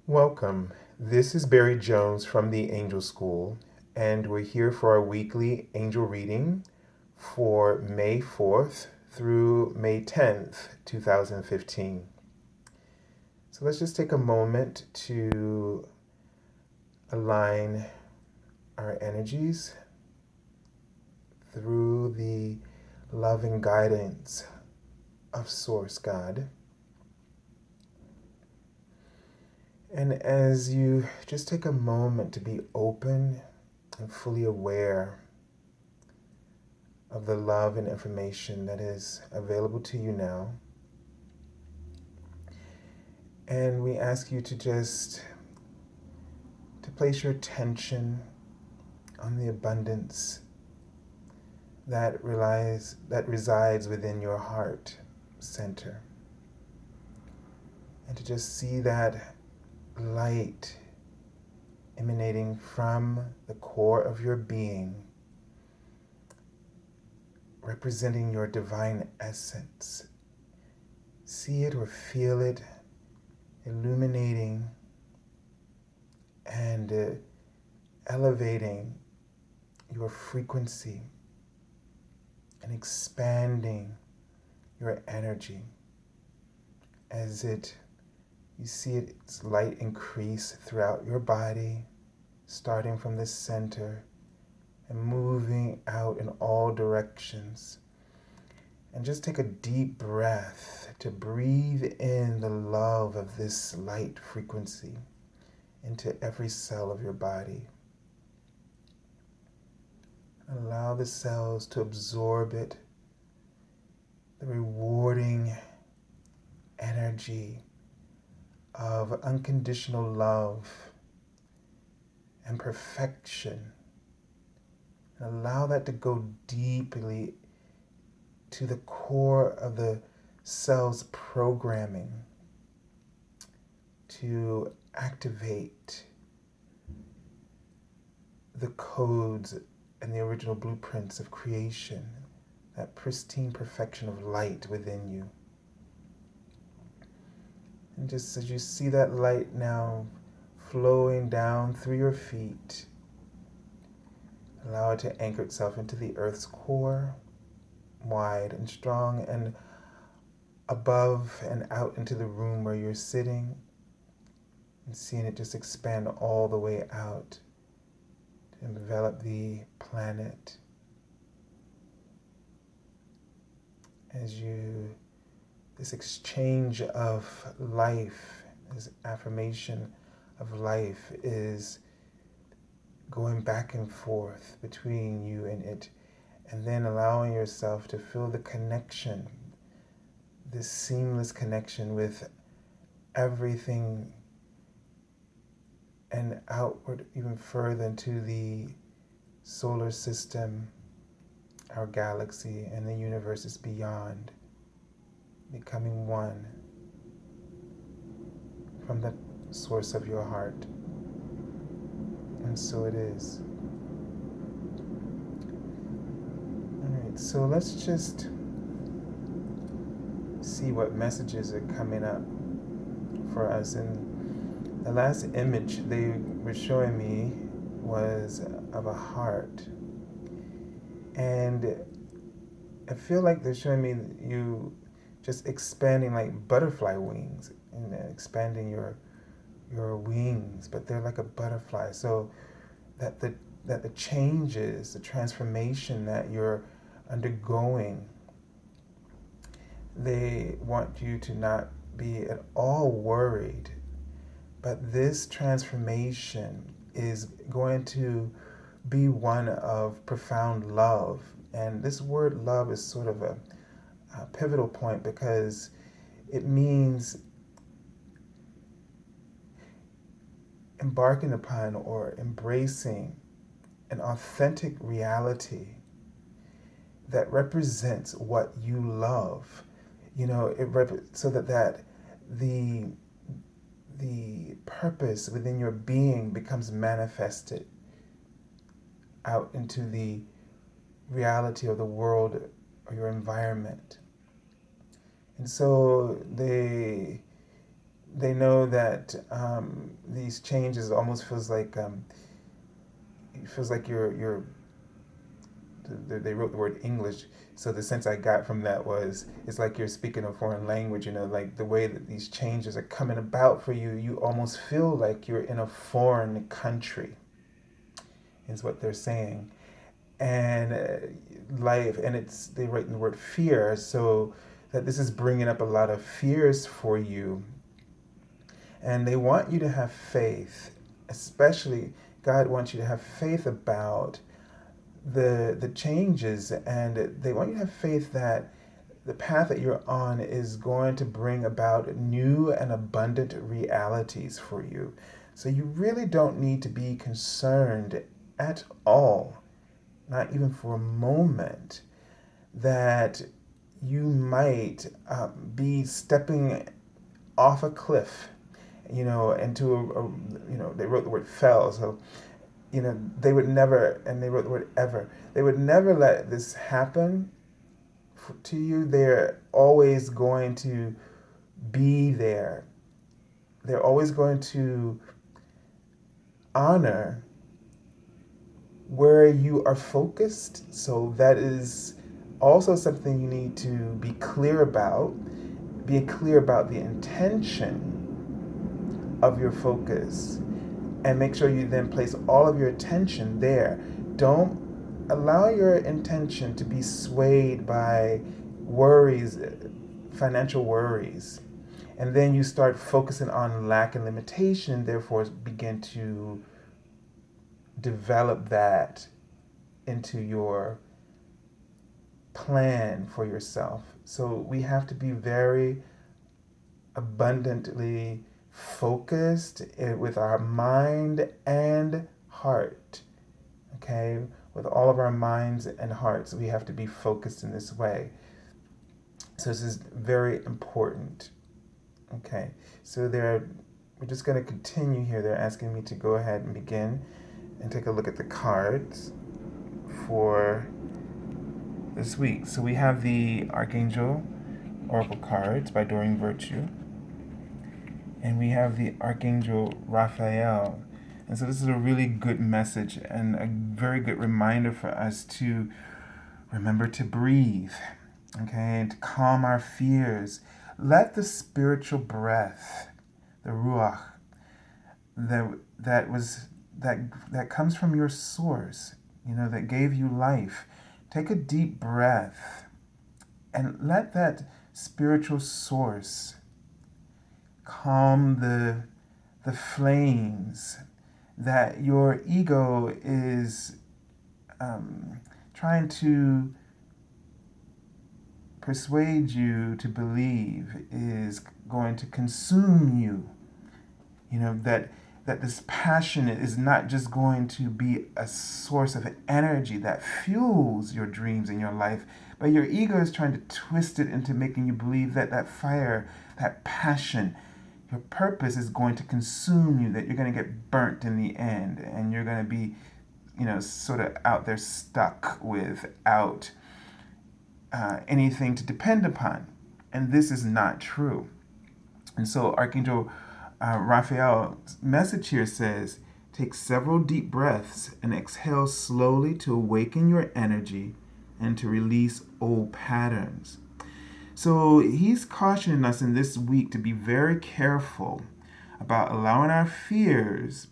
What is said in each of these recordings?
Welcome. This is Barry Jones from the Angel School, and we're here for our weekly angel reading for May 4th through May 10th, 2015. So let's just take a moment to align our energies through the loving guidance of Source God. And as you just take a moment to be open and fully aware of the love and information that is available to you now, and we ask you to place your attention on the abundance that resides within your heart center, and to just see that light emanating from the core of your being, representing your divine essence. See it or feel it illuminating and elevating your frequency and expanding your energy as you see its light increase throughout your body, starting from the center and moving out in all directions. And just take a deep breath to breathe in the love of this light frequency into every cell of your body. Allow the cells to absorb it, the rewarding energy of unconditional love and perfection. And allow that to go deeply to the core of the cell's programming to activate the codes and the original blueprints of creation, that pristine perfection of light within you. And just as you see that light now flowing down through your feet, allow it to anchor itself into the earth's core, wide and strong, and above and out into the room where you're sitting, and seeing it just expand all the way out to envelop the planet. This exchange of life, this affirmation of life is going back and forth between you and it, and then allowing yourself to feel the connection, this seamless connection with everything, and outward even further into the solar system, our galaxy, and the universes beyond, becoming one from the source of your heart. And so it is. All right, so let's just see what messages are coming up for us. And the last image they were showing me was of a heart. And I feel like they're showing me you just expanding like butterfly wings and expanding your wings, but they're like a butterfly. So that the changes, the transformation that you're undergoing, they want you to not be at all worried. But this transformation is going to be one of profound love. And this word love is sort of a pivotal point because it means embarking upon or embracing an authentic reality that represents what you love. You know, so that the purpose within your being becomes manifested out into the reality of the world or your environment. And so they know that these changes almost feels like you're they wrote the word English. So the sense I got from that was it's like you're speaking a foreign language, like the way that these changes are coming about for you, you almost feel like you're in a foreign country, is what they're saying. And life, and they write in the word fear, so that this is bringing up a lot of fears for you. And they want you to have faith, especially God wants you to have faith about the changes, and they want you to have faith that the path that you're on is going to bring about new and abundant realities for you. So you really don't need to be concerned at all, not even for a moment, that you might be stepping off a cliff, into they wrote the word fell, so they would never, and they wrote the word ever, they would never let this happen to you. They're always going to be there. They're always going to honor where you are focused. So that is also something you need to be clear about. Be clear about the intention of your focus, and make sure you then place all of your attention there. Don't allow your intention to be swayed by worries, financial worries. And then you start focusing on lack and limitation, therefore begin to develop that into your plan for yourself. So we have to be very abundantly focused with our mind and heart. Okay? With all of our minds and hearts, we have to be focused in this way. So this is very important. Okay, so we're just going to continue here. They're asking me to go ahead and begin and take a look at the cards for this week. So we have the Archangel Oracle cards by Doreen Virtue, and we have the Archangel Raphael. And so this is a really good message and a very good reminder for us to remember to breathe, okay, and to calm our fears. Let the spiritual breath, the ruach, that comes from your source, that gave you life. Take a deep breath and let that spiritual source calm the flames that your ego is trying to persuade you to believe is going to consume you. That this passion is not just going to be a source of energy that fuels your dreams in your life, but your ego is trying to twist it into making you believe that that fire, that passion, your purpose is going to consume you, that you're going to get burnt in the end, and you're going to be, sort of out there stuck without anything to depend upon. And this is not true. And so Archangel Raphael's message here says, take several deep breaths and exhale slowly to awaken your energy and to release old patterns. So he's cautioning us in this week to be very careful about allowing our fears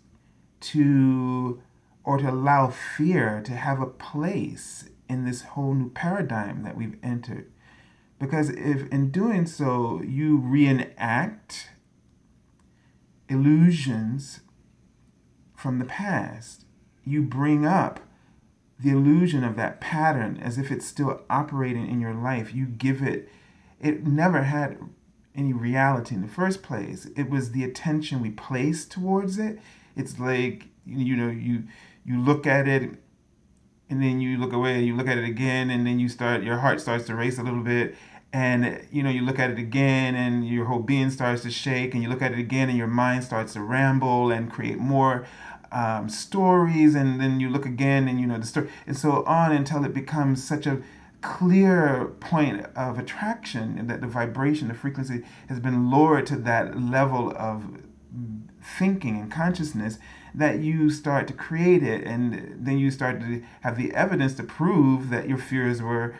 to allow fear to have a place in this whole new paradigm that we've entered. Because if in doing so you reenact illusions from the past, you bring up the illusion of that pattern as if it's still operating in your life. You give it never had any reality in the first place. It was the attention we placed towards it. It's like, you look at it and then you look away, you look at it again, and then your heart starts to race a little bit, and you look at it again and your whole being starts to shake, and you look at it again and your mind starts to ramble and create more stories, and then you look again and the story, and so on until it becomes such a clear point of attraction, and that the vibration, the frequency has been lowered to that level of thinking and consciousness, that you start to create it, and then you start to have the evidence to prove that your fears were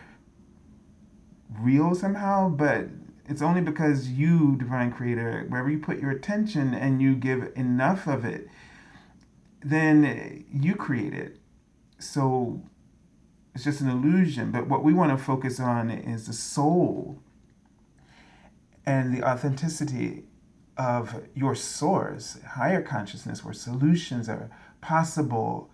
real somehow. But it's only because you, divine creator, wherever you put your attention and you give enough of it, then you create it. So it's just an illusion. But what we want to focus on is the soul and the authenticity of your source, higher consciousness, where solutions are possible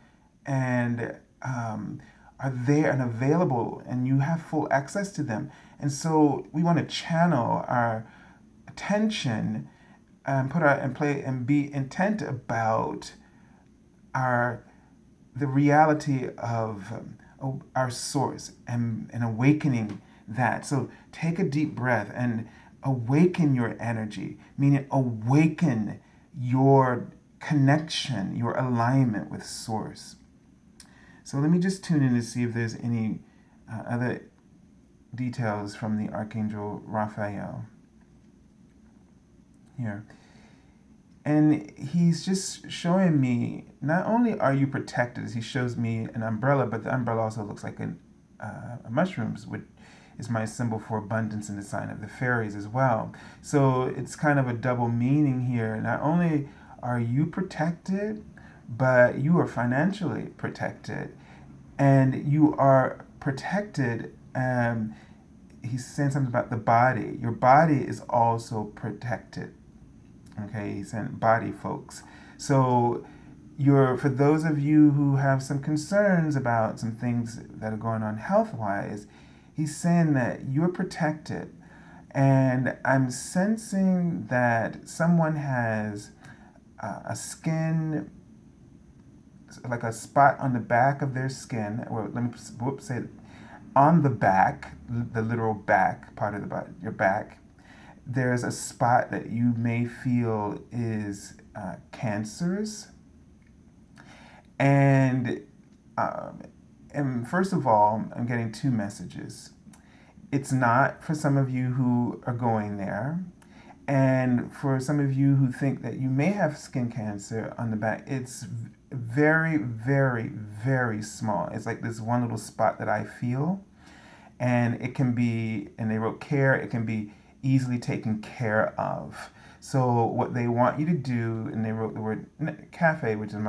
and are there and available, and you have full access to them. And so we want to channel our attention and put our and play and be intent about the reality of our source, and awakening that. So take a deep breath and awaken your energy, meaning awaken your connection, your alignment with source. So let me just tune in to see if there's any other details from the Archangel Raphael here. And he's just showing me, not only are you protected, as he shows me an umbrella, but the umbrella also looks like a mushrooms, which is my symbol for abundance and the sign of the fairies as well. So it's kind of a double meaning here. Not only are you protected, but you are financially protected. And you are protected. He's saying something about the body. Your body is also protected. Okay, he's saying body, folks. So for those of you who have some concerns about some things that are going on health-wise, he's saying that you're protected. And I'm sensing that someone has a skin, like a spot on the back of their skin, or let me say on the back, the literal back part of the body, your back, there's a spot that you may feel is cancerous. And first of all, I'm getting two messages. It's not for some of you who are going there. And for some of you who think that you may have skin cancer on the back, it's very, very, very small. It's like this one little spot that I feel. And it can be, and they wrote care, it can be easily taken care of. So what they want you to do, and they wrote the word cafe, which is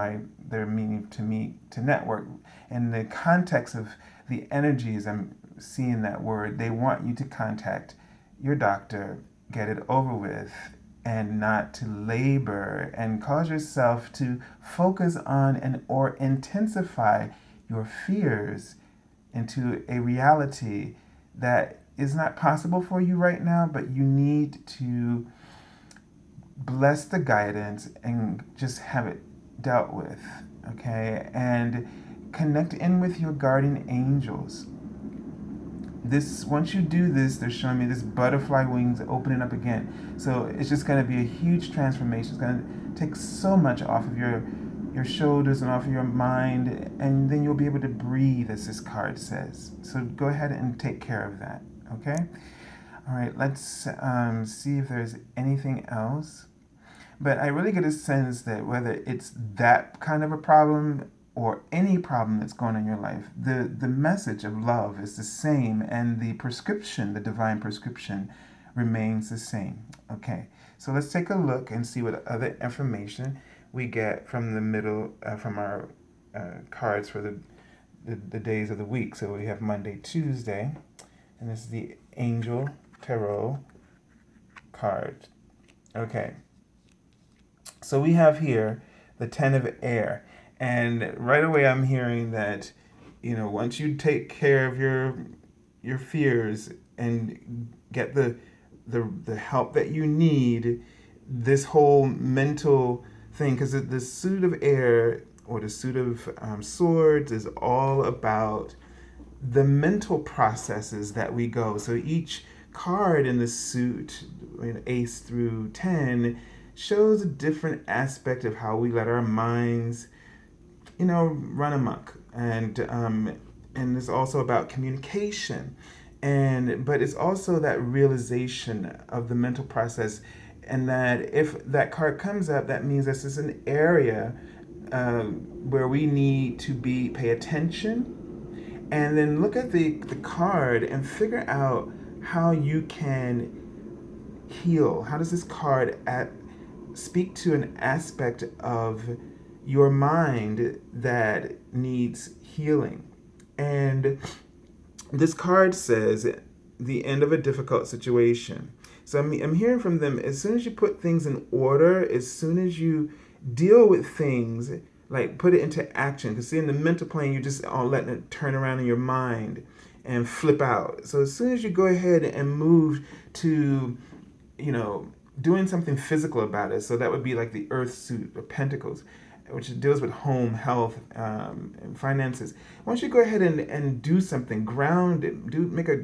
their meaning to me, to network. In the context of the energies, I'm seeing that word, they want you to contact your doctor, get it over with, and not to labor, and cause yourself to focus on or intensify your fears into a reality that is not possible for you right now, but you need to bless the guidance and just have it dealt with, okay? And connect in with your guardian angels. Once you do this, they're showing me this butterfly wings opening up again. So it's just going to be a huge transformation. It's going to take so much off of your shoulders and off of your mind, and then you'll be able to breathe, as this card says. So go ahead and take care of that, okay? All right, let's see if there's anything else. But I really get a sense that whether it's that kind of a problem or any problem that's going on in your life, the message of love is the same, and the prescription, the divine prescription, remains the same. Okay, so let's take a look and see what other information we get from the middle, from our cards for the days of the week. So we have Monday, Tuesday, and this is the Angel Tarot card. Okay, so we have here the Ten of Air. And right away I'm hearing that, once you take care of your fears and get the help that you need, this whole mental thing, because the suit of air, or the suit of swords, is all about the mental processes that we go. So each card in the suit, Ace through 10, shows a different aspect of how we let our minds run amok. And and it's also about communication, but it's also that realization of the mental process, and that if that card comes up, that means this is an area where we need to pay attention, and then look at the card and figure out how you can heal. How does this card speak to an aspect of your mind that needs healing? And this card says the end of a difficult situation. So I'm hearing from them, as soon as you put things in order, as soon as you deal with things, like put it into action. Because see, in the mental plane, you're just all letting it turn around in your mind and flip out. So as soon as you go ahead and move to, doing something physical about it, so that would be like the Earth suit of Pentacles, which deals with home, health, and finances. Once you go ahead and do something, make a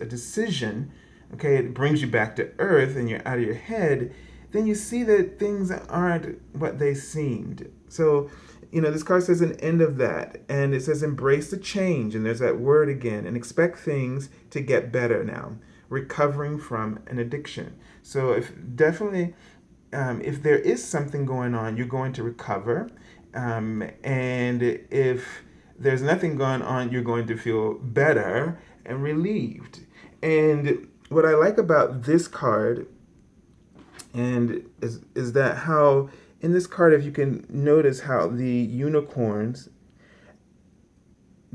decision, okay, it brings you back to earth and you're out of your head, then you see that things aren't what they seemed. So, this card says an end of that, and it says embrace the change, and there's that word again, and expect things to get better now, recovering from an addiction. So if there is something going on, you're going to recover. And if there's nothing going on, you're going to feel better and relieved. And what I like about this card is that how in this card, if you can notice how the unicorns,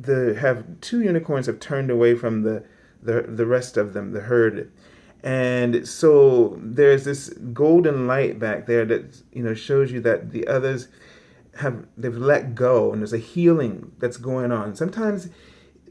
two unicorns have turned away from the rest of them, the herd. And so there's this golden light back there that shows you that the others they've let go, and there's a healing that's going on. Sometimes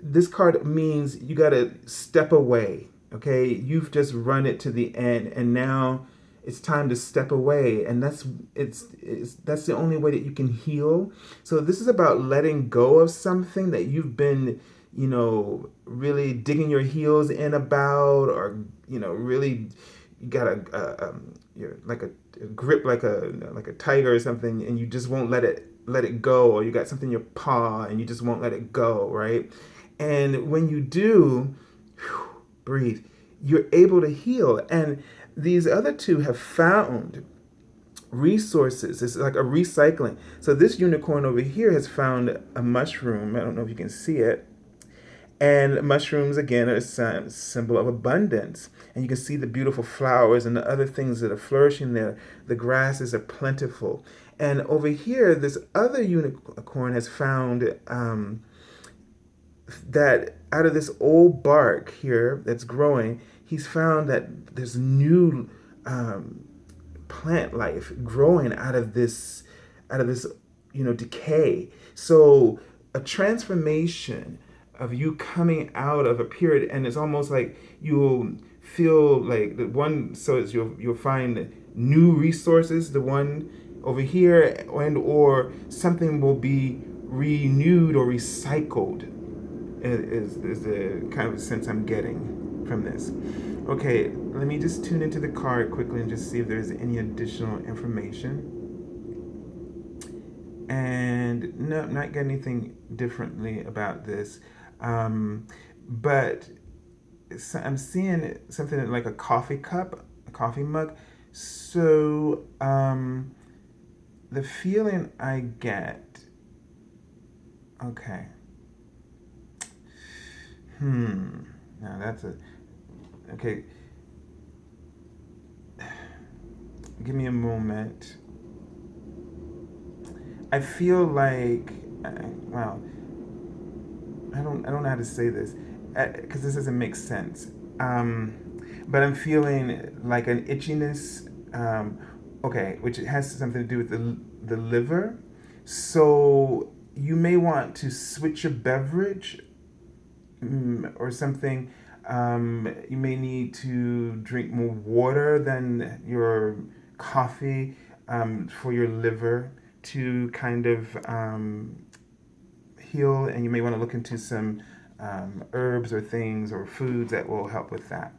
this card means you got to step away. Okay, you've just run it to the end, and now it's time to step away, and that's the only way that you can heal. So this is about letting go of something that you've been really digging your heels in about, or really you got you're like a grip like a tiger or something, and you just won't let it go, or you got something in your paw and you just won't let it go, right? And when you do, breathe, you're able to heal. And these other two have found resources. It's like a recycling. So this unicorn over here has found a mushroom. I don't know if you can see it. And mushrooms, again, are a symbol of abundance. And you can see the beautiful flowers and the other things that are flourishing there. The grasses are plentiful. And over here, this other unicorn has found that out of this old bark here that's growing, he's found that there's new plant life growing out of this decay. So a transformation of you coming out of a period, and it's almost like you'll feel like the one. So it's you'll find new resources. The one over here, and or something will be renewed or recycled. Is the kind of sense I'm getting from this. Okay, let me just tune into the card quickly and just see if there's any additional information. And no, not getting anything differently about this. But I'm seeing something like a coffee cup, a coffee mug. So the feeling I get, okay. Now that's okay. Give me a moment. I feel like, wow. I don't know how to say this, because this doesn't make sense. But I'm feeling like an itchiness, okay, which has something to do with the liver. So you may want to switch your beverage or something. You may need to drink more water than your coffee for your liver to kind of heal, and you may want to look into some herbs or things or foods that will help with that.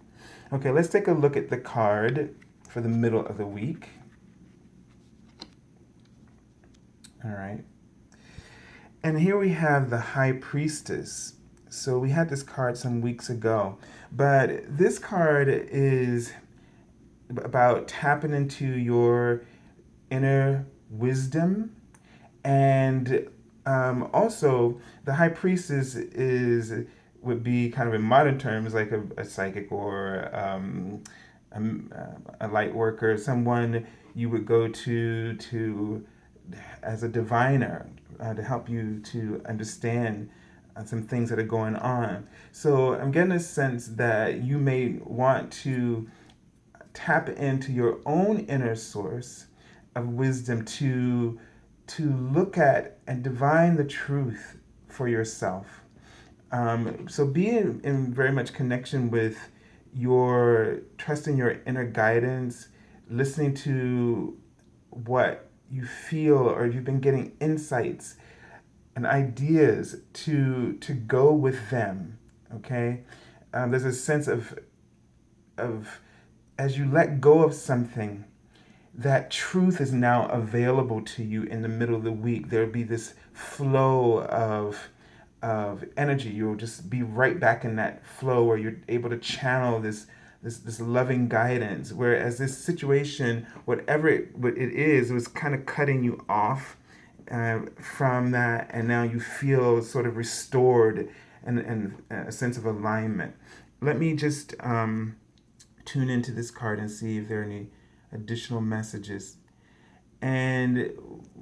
Okay, let's take a look at the card for the middle of the week. All right. And here we have the High Priestess. So we had this card some weeks ago, but this card is about tapping into your inner wisdom, and also the high priestess is would be kind of in modern terms like a psychic or a light worker, someone you would go to as a diviner to help you to understand some things that are going on. So I'm getting a sense that you may want to tap into your own inner source of wisdom to look at and divine the truth for yourself. So be in very much connection with your trusting your inner guidance, listening to what you feel, or if you've been getting insights and ideas to go with them. Okay, there's a sense of as you let go of something, that truth is now available to you in the middle of the week. There'll be this flow of energy. You'll just be right back in that flow where you're able to channel this loving guidance. Whereas this situation, whatever what it is, it was kind of cutting you off from that, and now you feel sort of restored and a sense of alignment. Let me just tune into this card and see if there are any additional messages. And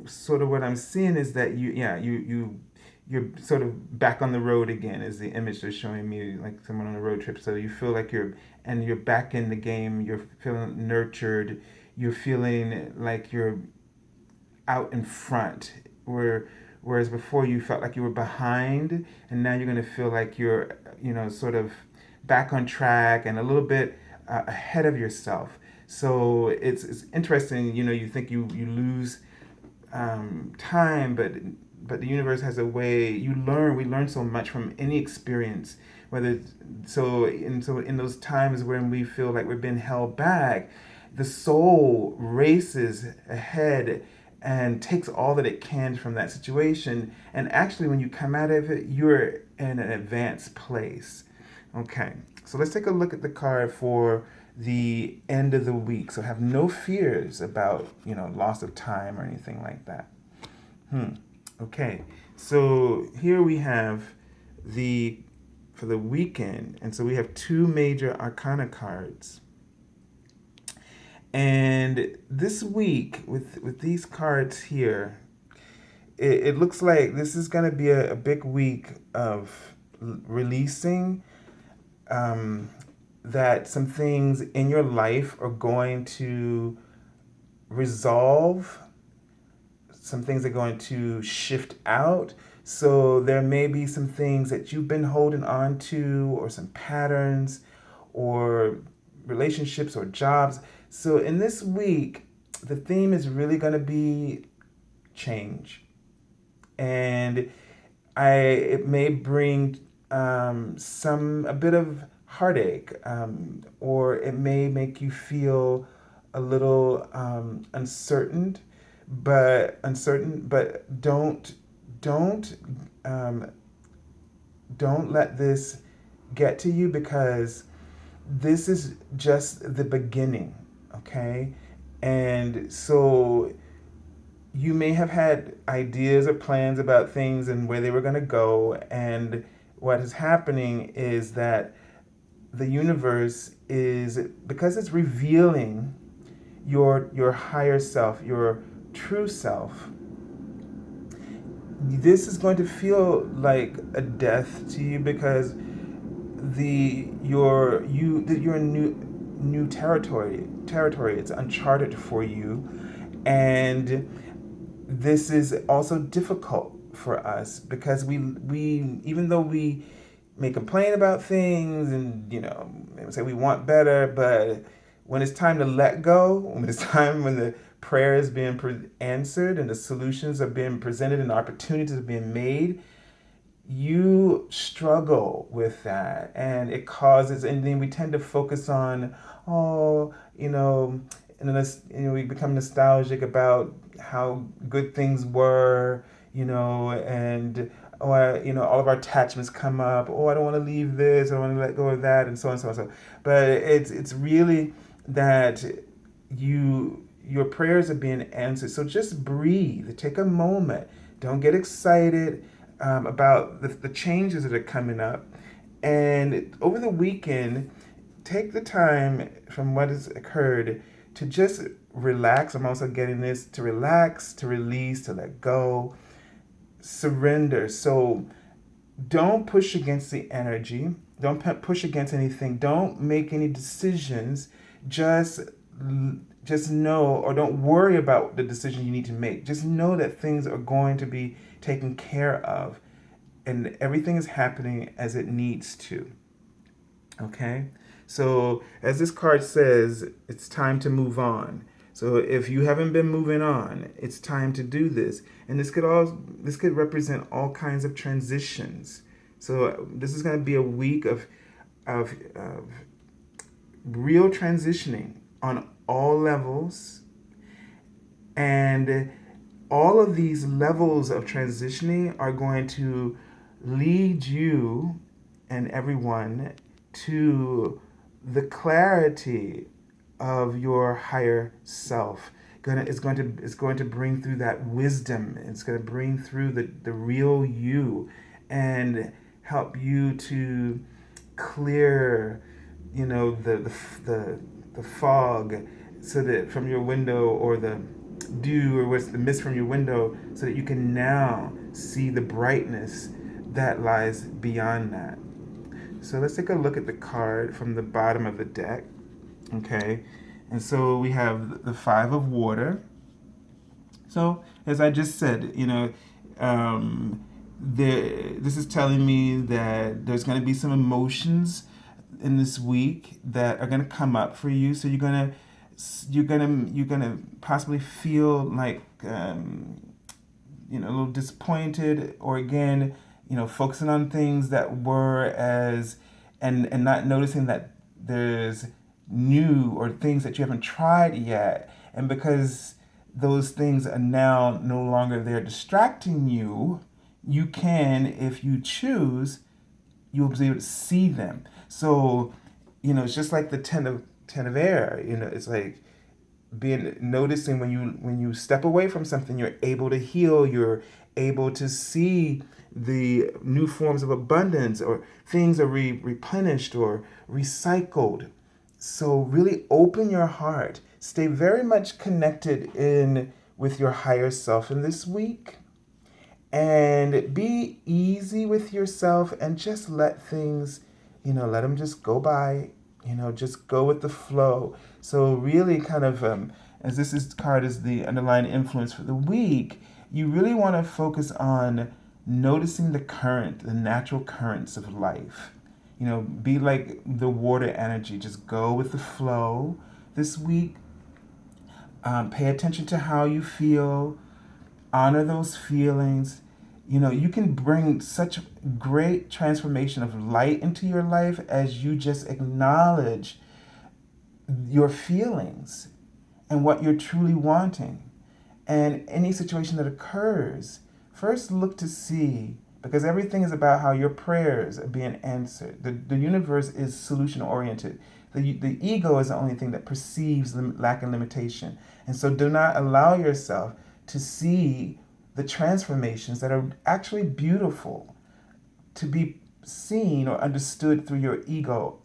sort of what I'm seeing is that you're sort of back on the road again, is the image they're showing me, like someone on a road trip. So you feel like you're back in the game. You're feeling nurtured. You're feeling like you're out in front, whereas before you felt like you were behind, and now you're going to feel like you're sort of back on track and a little bit ahead of yourself. So it's interesting. You think you lose time, but the universe has a way. We learn so much from any experience. Whether so in those times when we feel like we're being held back, the soul races ahead and takes all that it can from that situation. And actually, when you come out of it, you're in an advanced place. Okay, so let's take a look at the card for the end of the week. So have no fears about loss of time or anything like that. Okay, so here we have for the weekend, and so we have two major arcana cards. And this week with these cards here, it looks like this is going to be a big week of releasing that some things in your life are going to resolve. Some things are going to shift out. So there may be some things that you've been holding on to, or some patterns, or relationships, or jobs. So in this week, the theme is really going to be change. And it may bring a bit of heartache, or it may make you feel a little uncertain, but um, don't let this get to you, because this is just the beginning. Okay, and so you may have had ideas or plans about things and where they were going to go, and what is happening is that the universe is, because it's revealing your higher self, your true self, this is going to feel like a death to you, because you're in new territory. It's uncharted for you, and this is also difficult for us, because we even though we may complain about things and say we want better, but when it's time to let go, when the prayer is being answered and the solutions are being presented and opportunities are being made, you struggle with that, and it causes, and then we tend to focus on, and then we become nostalgic about how good things were, and all of our attachments come up. Oh, I don't want to leave this. I want to let go of that, and so on, so on, so on. But it's really that your prayers are being answered. So just breathe. Take a moment. Don't get excited about the changes that are coming up. And over the weekend, take the time from what has occurred to just relax. I'm also getting this to relax, to release, to let go, surrender. So don't push against the energy. Don't push against anything. Don't make any decisions. Just know, or don't worry about the decision you need to make. Just know that things are going to be taken care of, and everything is happening as it needs to. Okay? So, as this card says, it's time to move on. So, if you haven't been moving on, it's time to do this. And this could represent all kinds of transitions. So, this is going to be a week of real transitioning on all levels. And all of these levels of transitioning are going to lead you and everyone to the clarity of your higher self. It's going to bring through that wisdom. It's going to bring through the real you, and help you to clear, the fog, so that from your window, or the dew, or what's the mist from your window, so that you can now see the brightness that lies beyond that. So let's take a look at the card from the bottom of the deck. Okay, and so we have the Five of Water. So as I just said, this is telling me that there's going to be some emotions in this week that are going to come up for you. So you're gonna possibly feel like a little disappointed, or again, focusing on things that were and not noticing that there's new, or things that you haven't tried yet. And because those things are now no longer there distracting you, you can, if you choose, you'll be able to see them. So, it's just like the ten of air. It's like noticing when you step away from something, you're able to heal. You're able to see the new forms of abundance, or things are replenished or recycled. So really open your heart. Stay very much connected with your higher self in this week. And be easy with yourself, and just let things, let them just go by, just go with the flow. So really kind of, as card is the underlying influence for the week, you really want to focus on noticing the natural currents of life. Be like the water energy. Just go with the flow this week. Pay attention to how you feel. Honor those feelings. You can bring such great transformation of light into your life as you just acknowledge your feelings and what you're truly wanting. And any situation that occurs, first look to see, because everything is about how your prayers are being answered. The universe is solution oriented. The ego is the only thing that perceives lack and limitation. And so do not allow yourself to see the transformations that are actually beautiful to be seen or understood through your ego.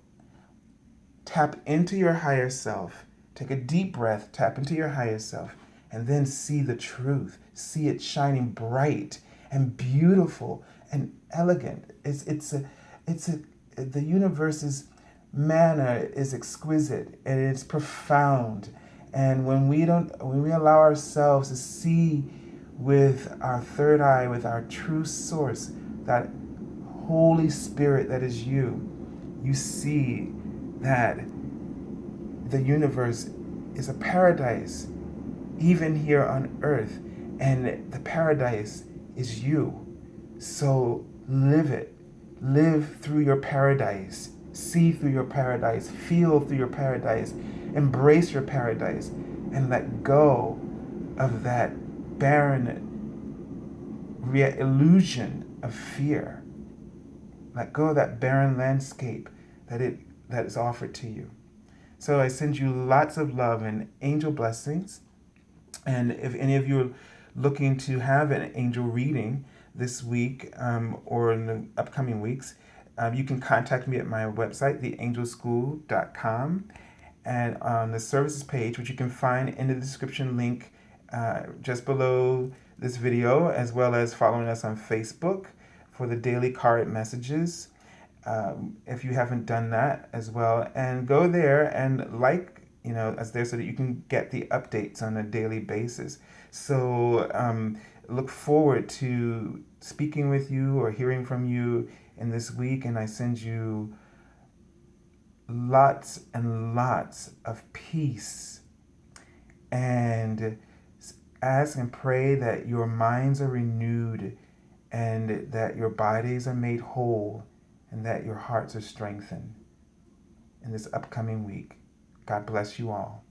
Tap into your higher self. Take a deep breath, tap into your higher self, and then see the truth. See it shining bright and beautiful and elegant. The universe's manner is exquisite, and it's profound. And when we allow ourselves to see with our third eye, with our true source, that Holy Spirit that is you see that the universe is a paradise, even here on earth, and the paradise is you. So live it. Live through your paradise. See through your paradise. Feel through your paradise. Embrace your paradise, and let go of that barren illusion of fear. Let go of that barren landscape that is offered to you. So I send you lots of love and angel blessings. And if any of you are looking to have an angel reading this week or in the upcoming weeks, you can contact me at my website, theangelschool.com. And on the services page, which you can find in the description link just below this video, as well as following us on Facebook for the daily card messages. If you haven't done that as well, and go there and as there so that you can get the updates on a daily basis. So look forward to speaking with you or hearing from you in this week, and I send you lots and lots of peace, and ask and pray that your minds are renewed and that your bodies are made whole and that your hearts are strengthened in this upcoming week. God bless you all.